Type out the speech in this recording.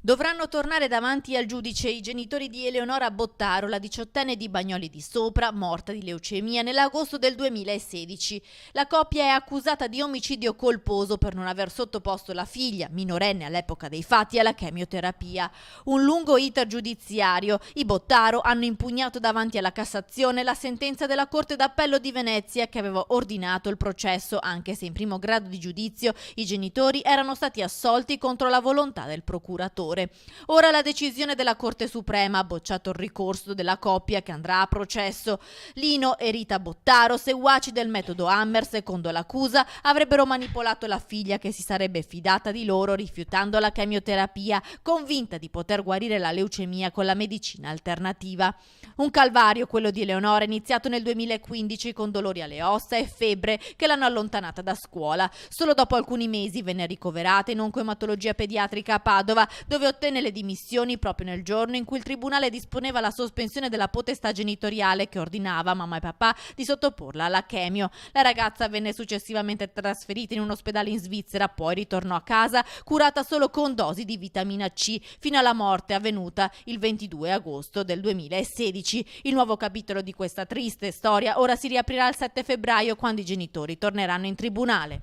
Dovranno tornare davanti al giudice i genitori di Eleonora Bottaro, la diciottenne di Bagnoli di Sopra, morta di leucemia nell'agosto del 2016. La coppia è accusata di omicidio colposo per non aver sottoposto la figlia, minorenne all'epoca dei fatti, alla chemioterapia. Un lungo iter giudiziario. I Bottaro hanno impugnato davanti alla Cassazione la sentenza della Corte d'Appello di Venezia che aveva ordinato il processo, anche se in primo grado di giudizio i genitori erano stati assolti contro la volontà del procuratore. Ora la decisione della Corte Suprema ha bocciato il ricorso della coppia che andrà a processo. Lino e Rita Bottaro, seguaci del metodo Hammer, secondo l'accusa, avrebbero manipolato la figlia che si sarebbe fidata di loro rifiutando la chemioterapia, convinta di poter guarire la leucemia con la medicina alternativa. Un calvario, quello di Eleonora, iniziato nel 2015 con dolori alle ossa e febbre che l'hanno allontanata da scuola. Solo dopo alcuni mesi venne ricoverata in oncoematologia pediatrica a Padova, dove ottenne le dimissioni proprio nel giorno in cui il tribunale disponeva la sospensione della potestà genitoriale che ordinava a mamma e papà di sottoporla alla chemio. La ragazza venne successivamente trasferita in un ospedale in Svizzera, poi ritornò a casa curata solo con dosi di vitamina C fino alla morte avvenuta il 22 agosto del 2016. Il nuovo capitolo di questa triste storia ora si riaprirà il 7 febbraio quando i genitori torneranno in tribunale.